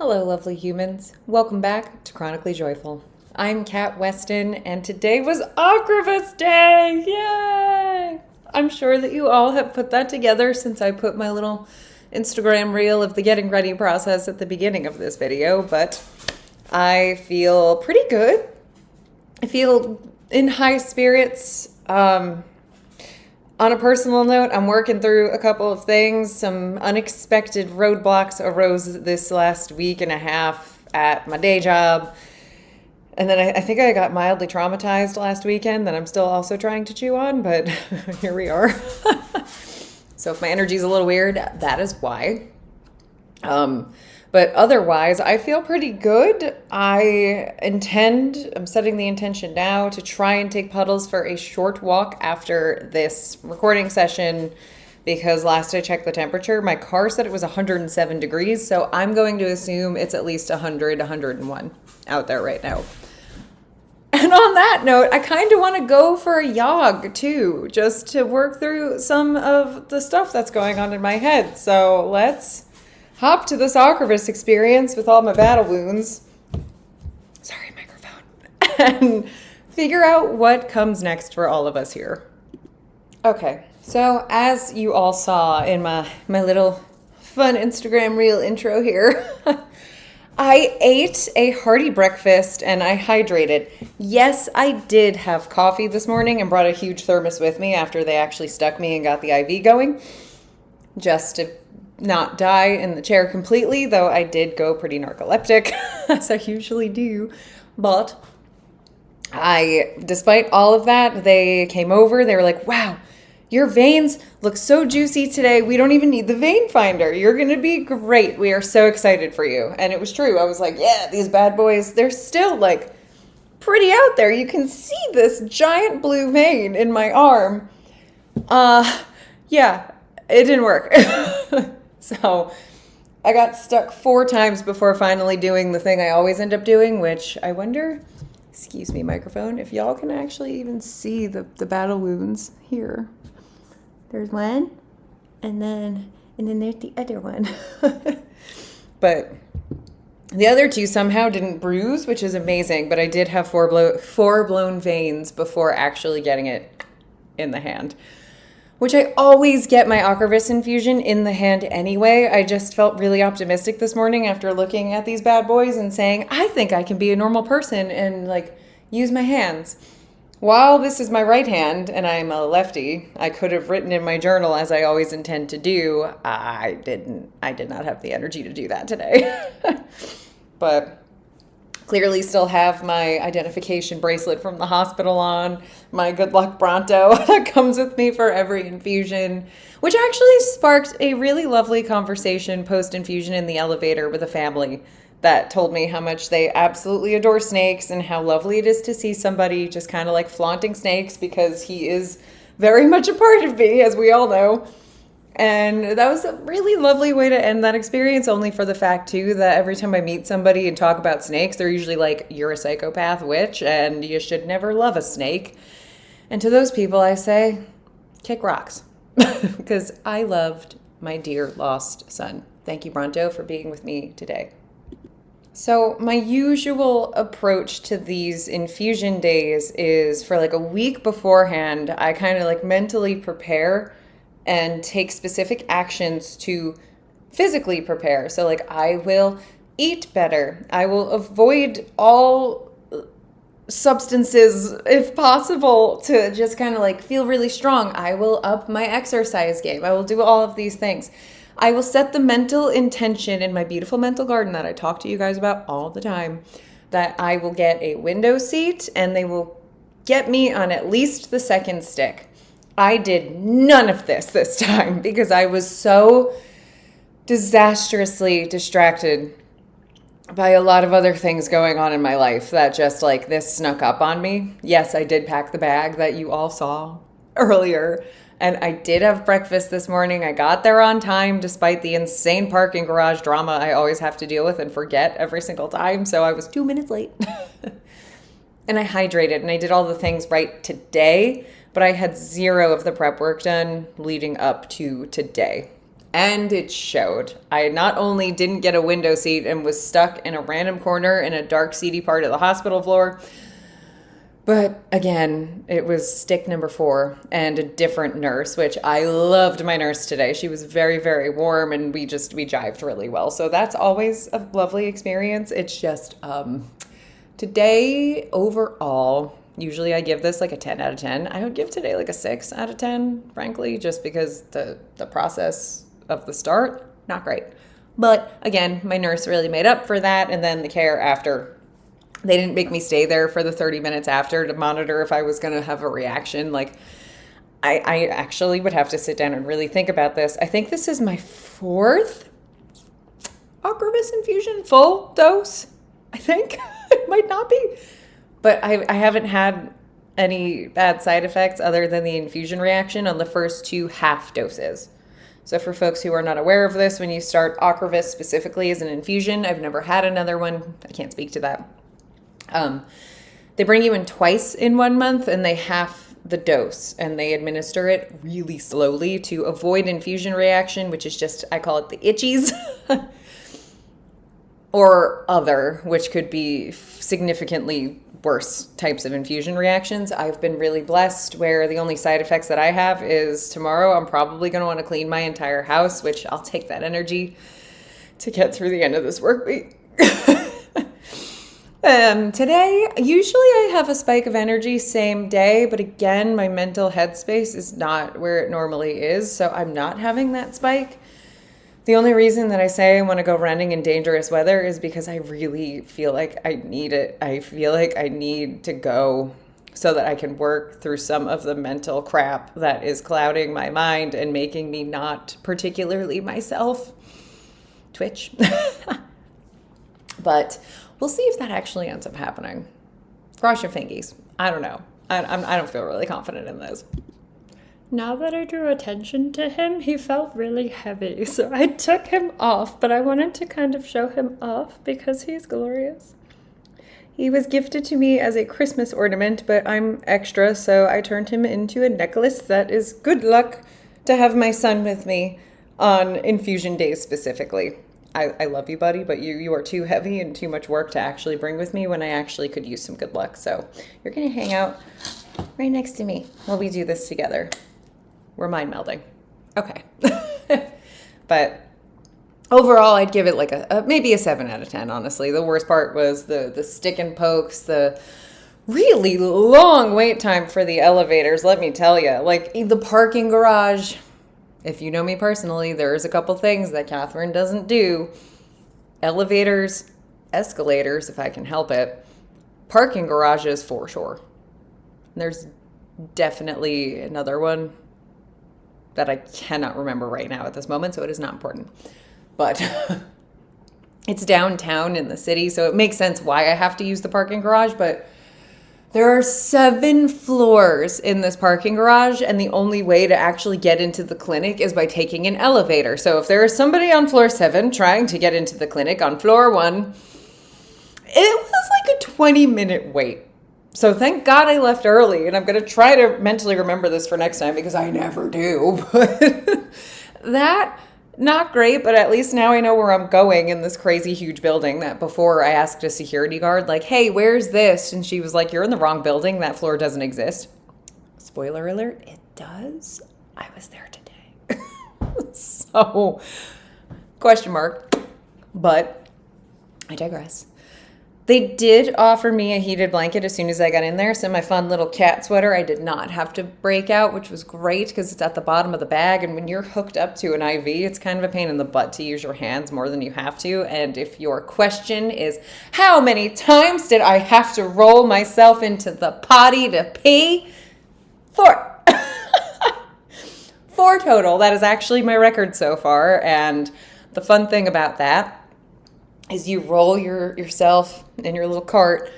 Hello, lovely humans. Welcome back to Chronically Joyful. I'm Kat Weston, and today was Ocrevus Day! Yay! I'm sure that you all have put that together since I put my little Instagram reel of the getting ready process at the beginning of this video, but I feel pretty good. I feel in high spirits. On a personal note, I'm working through a couple of things. Some unexpected roadblocks arose this last week and a half at my day job. And then I think I got mildly traumatized last weekend that I'm still also trying to chew on, but here we are. So if my energy's a little weird, that is why. But otherwise, I feel pretty good. I'm setting the intention now to try and take Puddles for a short walk after this recording session because last I checked the temperature, my car said it was 107 degrees. So I'm going to assume it's at least 100, 101 out there right now. And on that note, I kind of want to go for a jog too, just to work through some of the stuff that's going on in my head. So let's hop to this Ocrevus experience with all my battle wounds. Sorry, microphone. And figure out what comes next for all of us here. Okay, so as you all saw in my little fun Instagram reel intro here, I ate a hearty breakfast and I hydrated. Yes, I did have coffee this morning and brought a huge thermos with me after they actually stuck me and got the IV going, just to not die in the chair completely, though I did go pretty narcoleptic, as I usually do. But despite all of that, they came over, they were like, wow, your veins look so juicy today. We don't even need the vein finder. You're going to be great. We are so excited for you. And it was true. I was like, yeah, these bad boys, they're still like pretty out there. You can see this giant blue vein in my arm. Yeah, it didn't work. So I got stuck 4 times before finally doing the thing I always end up doing, which I wonder, excuse me, microphone, if y'all can actually even see the battle wounds here. There's one, and then there's the other one. But the other 2 somehow didn't bruise, which is amazing, but I did have 4 blown veins before actually getting it in the hand. Which I always get my Ocrevus infusion in the hand anyway. I just felt really optimistic this morning after looking at these bad boys and saying, I think I can be a normal person and like use my hands. While this is my right hand and I'm a lefty, I could have written in my journal, as I always intend to do. I did not have the energy to do that today. But clearly still have my identification bracelet from the hospital on, my good luck Bronto that comes with me for every infusion, which actually sparked a really lovely conversation post-infusion in the elevator with a family that told me how much they absolutely adore snakes and how lovely it is to see somebody just kind of like flaunting snakes because he is very much a part of me, as we all know. And that was a really lovely way to end that experience, only for the fact, too, that every time I meet somebody and talk about snakes, they're usually like, you're a psychopath witch, and you should never love a snake. And to those people, I say, kick rocks. Because I loved my dear lost son. Thank you, Bronto, for being with me today. So my usual approach to these infusion days is for like a week beforehand, I kind of like mentally prepare and take specific actions to physically prepare. So like I will eat better. I will avoid all substances if possible to just kind of like feel really strong. I will up my exercise game. I will do all of these things. I will set the mental intention in my beautiful mental garden that I talk to you guys about all the time, that I will get a window seat and they will get me on at least the second stick. I did none of this time because I was so disastrously distracted by a lot of other things going on in my life that just like this snuck up on me. Yes, I did pack the bag that you all saw earlier, and I did have breakfast this morning. I got there on time despite the insane parking garage drama I always have to deal with and forget every single time, so I was 2 minutes late. And I hydrated and I did all the things right today, but I had 0 of the prep work done leading up to today. And it showed. I not only didn't get a window seat and was stuck in a random corner in a dark, seedy part of the hospital floor, but again, it was stick number 4 and a different nurse, which I loved my nurse today. She was very, very warm, and we jived really well. So that's always a lovely experience. It's just today overall, usually I give this like a 10 out of 10. I would give today like a 6 out of 10, frankly, just because the process of the start, not great. But again, my nurse really made up for that, and then the care after. They didn't make me stay there for the 30 minutes after to monitor if I was going to have a reaction. Like, I actually would have to sit down and really think about this. I think this is my 4th Ocrevus infusion, full dose, I think. It might not be. But I haven't had any bad side effects other than the infusion reaction on the first 2 half doses. So for folks who are not aware of this, when you start Ocrevus specifically as an infusion, I've never had another one. I can't speak to that. They bring you in twice in 1 month, and they half the dose, and they administer it really slowly to avoid infusion reaction, which is just, I call it the itchies, or other, which could be significantly worse types of infusion reactions. I've been really blessed where the only side effects that I have is tomorrow I'm probably going to want to clean my entire house, which I'll take that energy to get through the end of this work week. Today, usually I have a spike of energy same day, but again, my mental headspace is not where it normally is, so I'm not having that spike. The only reason that I say I want to go running in dangerous weather is because I really feel like I need it. I feel like I need to go so that I can work through some of the mental crap that is clouding my mind and making me not particularly myself. Twitch. But we'll see if that actually ends up happening. Cross your fingies. I don't know. I don't feel really confident in this. Now that I drew attention to him, he felt really heavy, so I took him off, but I wanted to kind of show him off because he's glorious. He was gifted to me as a Christmas ornament, but I'm extra, so I turned him into a necklace that is good luck to have my son with me on infusion days specifically. I love you, buddy, but you are too heavy and too much work to actually bring with me when I actually could use some good luck. So you're going to hang out right next to me while we do this together. We're mind melding. Okay. But overall, I'd give it like maybe a 7 out of 10, honestly. The worst part was the stick and pokes, the really long wait time for the elevators, let me tell you. Like the parking garage. If you know me personally, there's a couple things that Catherine doesn't do. Elevators, escalators, if I can help it. Parking garages for sure. There's definitely another one that I cannot remember right now at this moment, so it is not important. But it's downtown in the city, so it makes sense why I have to use the parking garage, but there are 7 floors in this parking garage, and the only way to actually get into the clinic is by taking an elevator. So if there is somebody on floor 7 trying to get into the clinic on floor 1, it was like a 20-minute wait. So thank God I left early, and I'm going to try to mentally remember this for next time because I never do. But that, not great, but at least now I know where I'm going in this crazy huge building that before I asked a security guard, like, hey, where's this? And she was like, you're in the wrong building. That floor doesn't exist. Spoiler alert, it does. I was there today. So, question mark. But I digress. They did offer me a heated blanket as soon as I got in there. So my fun little cat sweater, I did not have to break out, which was great because it's at the bottom of the bag. And when you're hooked up to an IV, it's kind of a pain in the butt to use your hands more than you have to. And if your question is, how many times did I have to roll myself into the potty to pee? 4. 4 total. That is actually my record so far. And the fun thing about that is you roll yourself in your little cart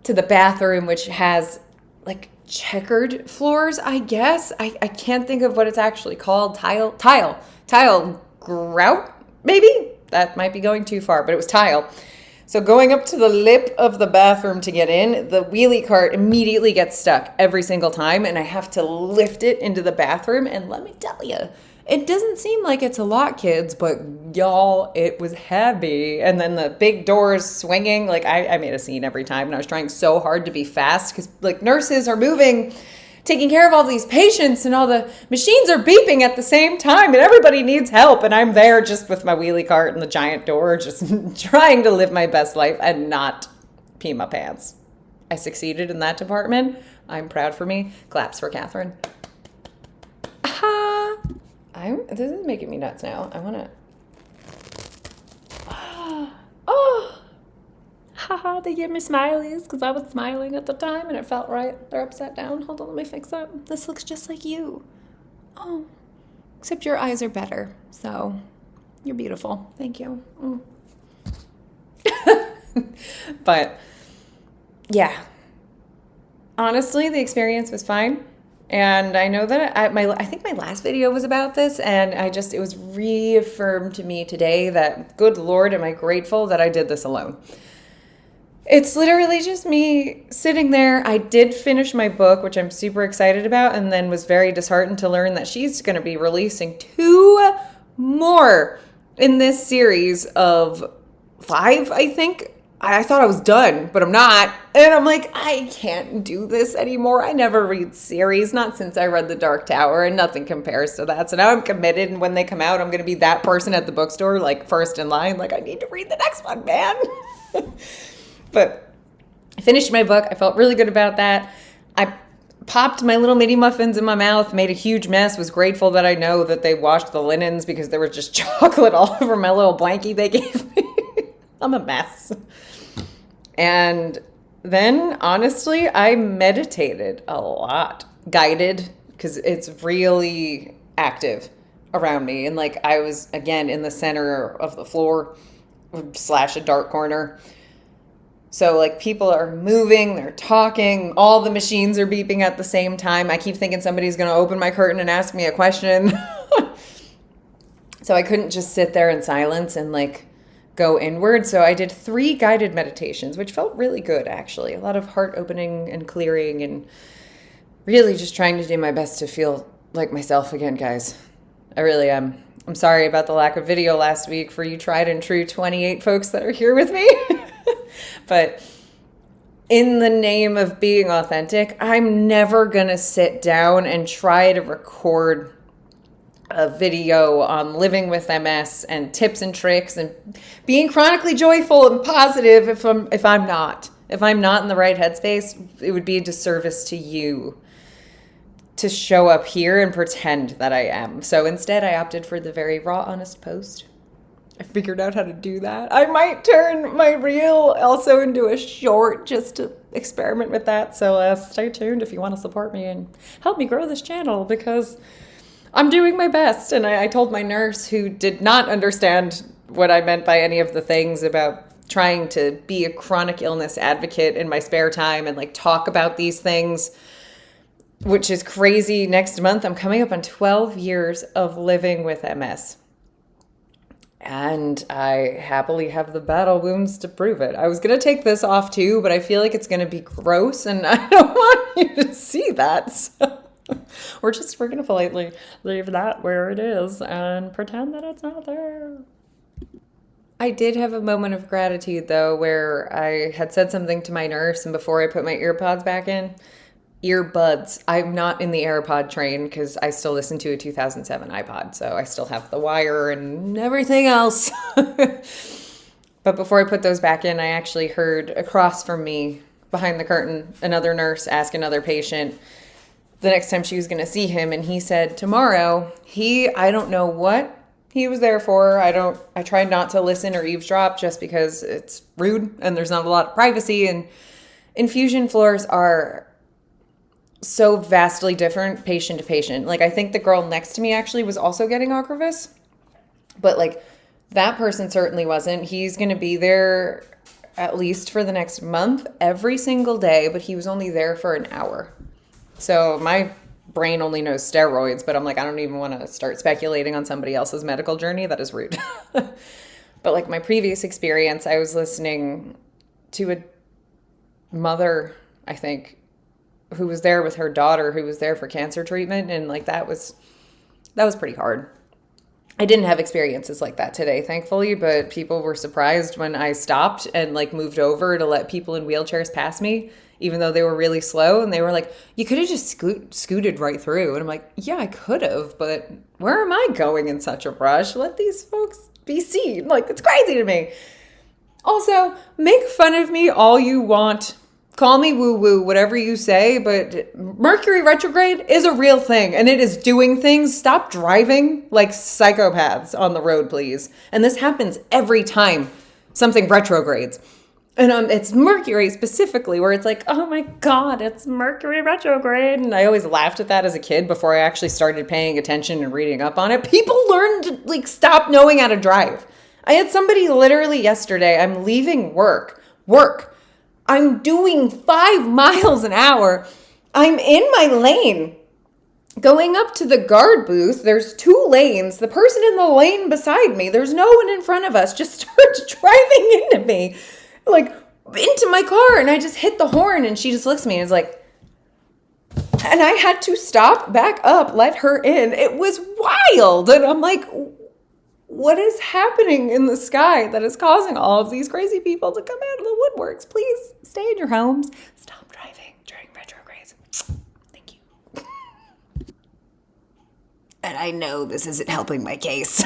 to the bathroom, which has like checkered floors, I guess. I can't think of what it's actually called. Tile grout, maybe? That might be going too far, but it was tile. So going up to the lip of the bathroom to get in, the wheelie cart immediately gets stuck every single time, and I have to lift it into the bathroom. And let me tell you, It doesn't seem like it's a lot, kids, but y'all, it was heavy. And then the big doors swinging. Like, I made a scene every time, and I was trying so hard to be fast because, like, nurses are moving, taking care of all these patients, and all the machines are beeping at the same time, and everybody needs help. And I'm there just with my wheelie cart and the giant door, just trying to live my best life and not pee my pants. I succeeded in that department. I'm proud for me. Claps for Catherine. Aha! This is making me nuts now. I want to. Oh, haha, they gave me smileys because I was smiling at the time and it felt right. They're upside down. Hold on, let me fix that. This looks just like you. Oh, except your eyes are better. So you're beautiful. Thank you. But yeah, honestly, the experience was fine. And I know that I think my last video was about this, and it was reaffirmed to me today that, good Lord, am I grateful that I did this alone. It's literally just me sitting there. I did finish my book, which I'm super excited about, and then was very disheartened to learn that she's going to be releasing 2 more in this series of 5, I think. I thought I was done, but I'm not. And I'm like, I can't do this anymore. I never read series, not since I read The Dark Tower, and nothing compares to that. So now I'm committed, and when they come out, I'm going to be that person at the bookstore, like first in line. Like, I need to read the next one, man. But I finished my book. I felt really good about that. I popped my little mini muffins in my mouth, made a huge mess, was grateful that I know that they washed the linens because there was just chocolate all over my little blankie they gave me. I'm a mess. And then, honestly, I meditated a lot. Guided, because it's really active around me. And, like, I was, again, in the center of the floor / a dark corner. So, like, people are moving, they're talking, all the machines are beeping at the same time. I keep thinking somebody's going to open my curtain and ask me a question. So I couldn't just sit there in silence and, like, go inward. So I did 3 guided meditations, which felt really good, actually. A lot of heart opening and clearing, and really just trying to do my best to feel like myself again, guys. I really am. I'm sorry about the lack of video last week for you tried and true 28 folks that are here with me. But in the name of being authentic, I'm never going to sit down and try to record a video on living with MS and tips and tricks and being chronically joyful and positive if I'm not in the right headspace. It would be a disservice to you to show up here and pretend that I am. So instead, I opted for the very raw, honest post. I figured out how to do that. I might turn my reel also into a short just to experiment with that. So stay tuned if you want to support me and help me grow this channel, because I'm doing my best. And I told my nurse, who did not understand what I meant by any of the things about trying to be a chronic illness advocate in my spare time and, like, talk about these things, which is crazy. Next month, I'm coming up on 12 years of living with MS. And I happily have the battle wounds to prove it. I was going to take this off too, but I feel like it's going to be gross, and I don't want you to see that. So we're going to politely leave that where it is and pretend that it's not there. I did have a moment of gratitude, though, where I had said something to my nurse, and before I put my earbuds, I'm not in the AirPod train because I still listen to a 2007 iPod, so I still have the wire and everything else. But before I put those back in, I actually heard across from me, behind the curtain, another nurse ask another patient the next time she was going to see him, and he said tomorrow, I don't know what he was there for. I tried not to listen or eavesdrop just because it's rude and there's not a lot of privacy, and infusion floors are so vastly different patient to patient. Like, I think the girl next to me actually was also getting Ocrevus, but, like, that person certainly wasn't. He's going to be there at least for the next month every single day, but he was only there for an hour. So my brain only knows steroids, but I'm like, I don't even want to start speculating on somebody else's medical journey. That is rude. But, like, my previous experience, I was listening to a mother, I think, who was there with her daughter who was there for cancer treatment. And, like, that was pretty hard. I didn't have experiences like that today, thankfully, but people were surprised when I stopped and like moved over to let people in wheelchairs pass me, even though they were really slow. And they were like, you could have just scooted right through. And I'm like, yeah, I could have, but where am I going in such a rush? Let these folks be seen. Like, it's crazy to me. Also, make fun of me all you want. Call me woo-woo, whatever you say, but Mercury retrograde is a real thing, and it is doing things. Stop driving like psychopaths on the road, please. And this happens every time something retrogrades. And it's Mercury specifically, where it's like, oh my God, it's Mercury retrograde. And I always laughed at that as a kid before I actually started paying attention and reading up on it. People learn to like stop knowing how to drive. I had somebody literally yesterday, I'm leaving work. I'm doing 5 miles an hour. I'm in my lane. Going up to the guard booth, there's 2 lanes. The person in the lane beside me, there's no one in front of us, just starts driving into me, like into my car. And I just hit the horn and she just looks at me and is like, and I had to stop, back up, let her in. It was wild. And I'm like, what is happening in the sky that is causing all of these crazy people to come out of the woodworks? Please stay in your homes. Stop driving during retrogrades. Thank you. And I know this isn't helping my case.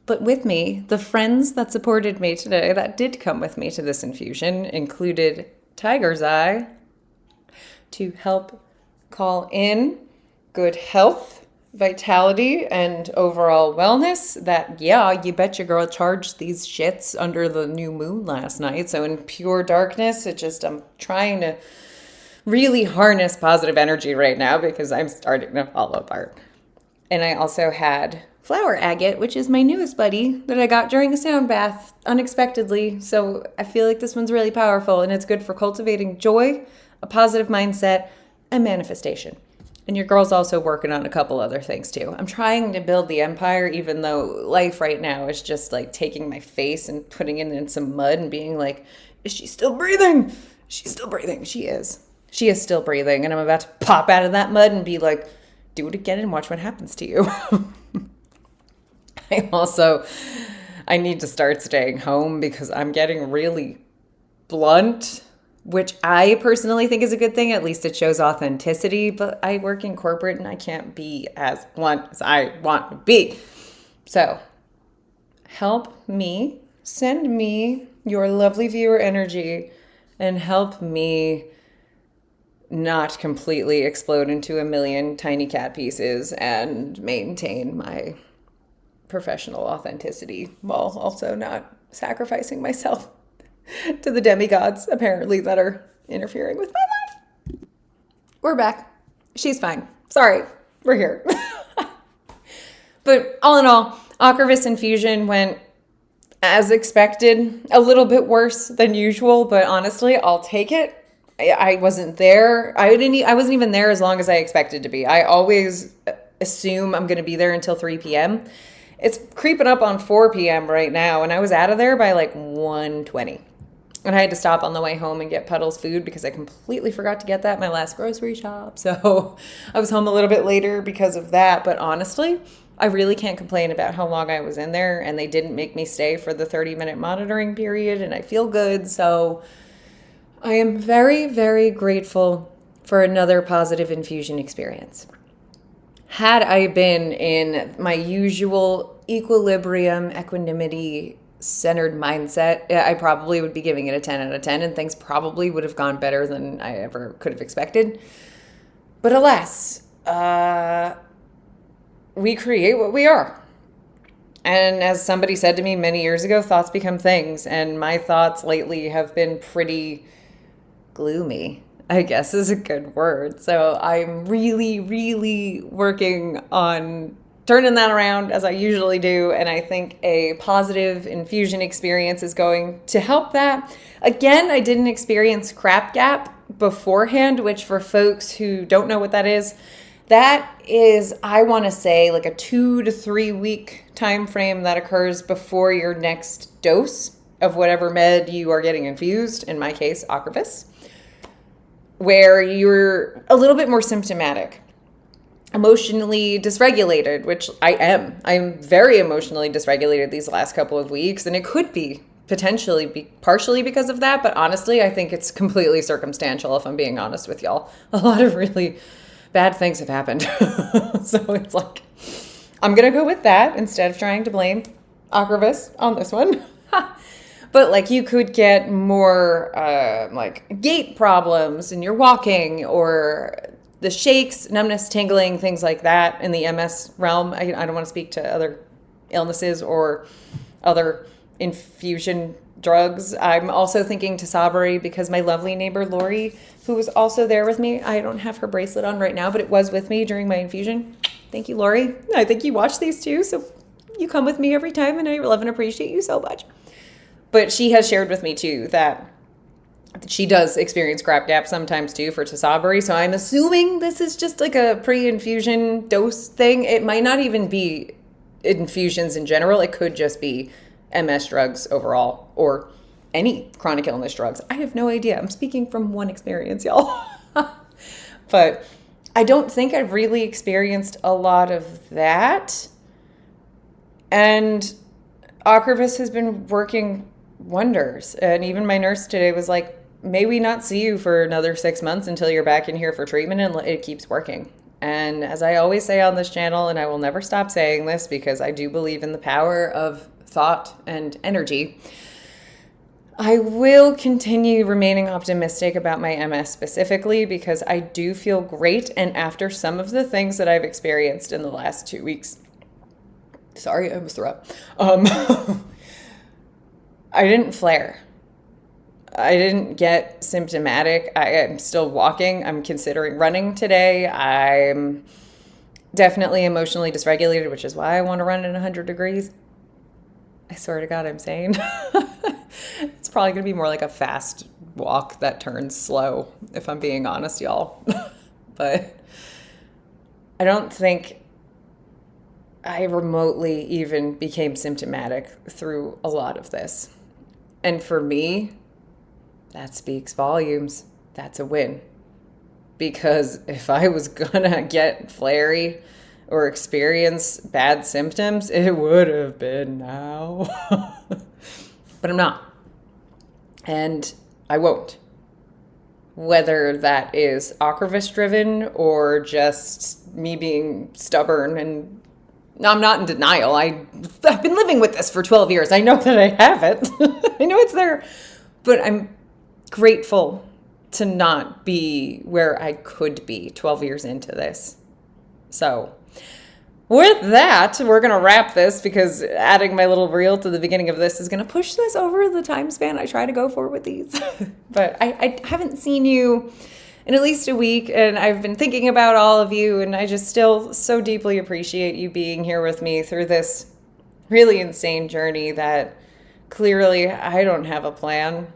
But with me, the friends that supported me today, that did come with me to this infusion, included Tiger's Eye to help call in good health, vitality, and overall wellness. That, yeah, you bet your girl charged these shits under the new moon last night. So in pure darkness, I'm trying to really harness positive energy right now because I'm starting to fall apart. And I also had flower agate, which is my newest buddy that I got during a sound bath unexpectedly. So I feel like this one's really powerful, and it's good for cultivating joy, a positive mindset, and manifestation. And your girl's also working on a couple other things too. I'm trying to build the empire, even though life right now is just like taking my face and putting it in some mud and being like, is she still breathing? She's still breathing. She is. She is still breathing. And I'm about to pop out of that mud and be like, do it again and watch what happens to you. I need to start staying home because I'm getting really blunt, which I personally think is a good thing. At least it shows authenticity, but I work in corporate and I can't be as blunt as I want to be. So help me, send me your lovely viewer energy and help me not completely explode into a million tiny cat pieces and maintain my professional authenticity while also not sacrificing myself to the demigods, apparently, that are interfering with my life. We're back. She's fine. Sorry. We're here. But all in all, Ocrevus infusion went as expected, a little bit worse than usual, but honestly, I'll take it. I wasn't there. I wasn't even there as long as I expected to be. I always assume I'm going to be there until 3 p.m. It's creeping up on 4 p.m. right now, and I was out of there by like 1:20. And I had to stop on the way home and get Puddles food because I completely forgot to get that at my last grocery shop. So I was home a little bit later because of that. But honestly, I really can't complain about how long I was in there. And they didn't make me stay for the 30-minute monitoring period. And I feel good. So I am very, very grateful for another positive infusion experience. Had I been in my usual equilibrium, equanimity, centered mindset, I probably would be giving it a 10 out of 10, and things probably would have gone better than I ever could have expected. But alas, we create what we are. And as somebody said to me many years ago, thoughts become things. And my thoughts lately have been pretty gloomy, I guess is a good word. So I'm really, really working on turning that around as I usually do. And I think a positive infusion experience is going to help that. Again, I didn't experience crap gap beforehand, which for folks who don't know what that is, I want to say like a 2 to 3 week time frame that occurs before your next dose of whatever med you are getting infused, in my case, Ocrevus, where you're a little bit more symptomatic. emotionally dysregulated, which I am. I'm very emotionally dysregulated these last couple of weeks, and it could be potentially be partially because of that, but honestly, I think it's completely circumstantial, if I'm being honest with y'all. A lot of really bad things have happened. So it's like, I'm going to go with that instead of trying to blame Ocrevus on this one. But like, you could get more like gait problems in your walking, or the shakes, numbness, tingling, things like that in the MS realm. I don't want to speak to other illnesses or other infusion drugs. I'm also thinking to Sabri because my lovely neighbor Lori, who was also there with me, I don't have her bracelet on right now, but it was with me during my infusion. Thank you, Lori. I think you watch these too, so you come with me every time, and I love and appreciate you so much. But she has shared with me too that she does experience crap gaps sometimes too for Tisabri. So I'm assuming this is just like a pre-infusion dose thing. It might not even be infusions in general. It could just be MS drugs overall, or any chronic illness drugs. I have no idea. I'm speaking from one experience, y'all. But I don't think I've really experienced a lot of that. And Ocrevus has been working wonders. And even my nurse today was like, may we not see you for another 6 months until you're back in here for treatment, and it keeps working. And as I always say on this channel, and I will never stop saying this because I do believe in the power of thought and energy, I will continue remaining optimistic about my MS specifically because I do feel great. And after some of the things that I've experienced in the last 2 weeks, sorry, I almost threw up. I didn't flare. I didn't get symptomatic. I am still walking. I'm considering running today. I'm definitely emotionally dysregulated, which is why I want to run at 100 degrees. I swear to God, I'm sane. It's probably going to be more like a fast walk that turns slow, if I'm being honest, y'all. But I don't think I remotely even became symptomatic through a lot of this. And for me, that speaks volumes. That's a win. Because if I was gonna get flary or experience bad symptoms, it would have been now. But I'm not. And I won't. Whether that is Ocrevus driven or just me being stubborn, and I'm not in denial. I've been living with this for 12 years. I know that I have it. I know it's there. But I'm grateful to not be where I could be 12 years into this. So with that, we're going to wrap this because adding my little reel to the beginning of this is going to push this over the time span I try to go for with these. But I haven't seen you in at least a week, and I've been thinking about all of you, and I just still so deeply appreciate you being here with me through this really insane journey that clearly I don't have a plan.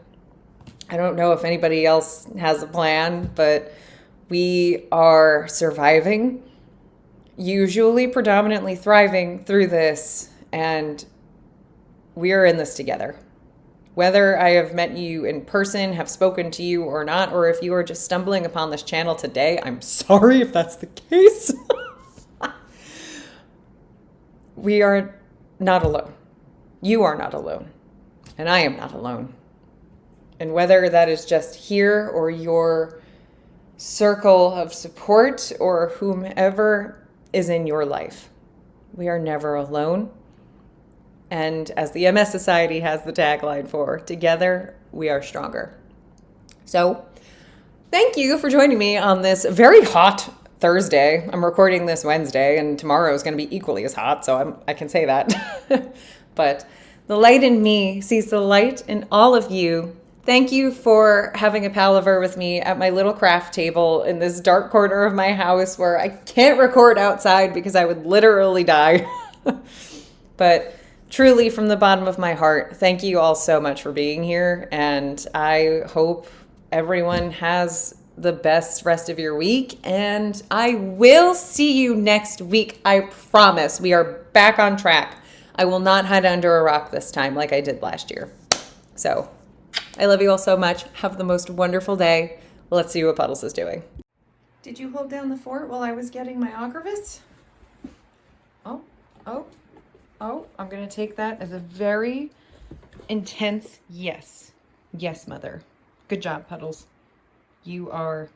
I don't know if anybody else has a plan, but we are surviving, usually predominantly thriving through this, and we are in this together. Whether I have met you in person, have spoken to you or not, or if you are just stumbling upon this channel today, I'm sorry if that's the case. We are not alone. You are not alone. And I am not alone. And whether that is just here or your circle of support or whomever is in your life, we are never alone. And as the MS Society has the tagline for, together we are stronger. So thank you for joining me on this very hot Thursday. I'm recording this Wednesday, and tomorrow is going to be equally as hot, so I can say that. But the light in me sees the light in all of you. Thank you for having a palaver with me at my little craft table in this dark corner of my house where I can't record outside because I would literally die. But truly, from the bottom of my heart, thank you all so much for being here. And I hope everyone has the best rest of your week. And I will see you next week. I promise. We are back on track. I will not hide under a rock this time like I did last year. So I love you all so much. Have the most wonderful day. Let's see what Puddles is doing. Did you hold down the fort while I was getting my Ocrevus? Oh, oh, oh, I'm gonna take that as a very intense yes. Yes, mother. Good job, Puddles. You are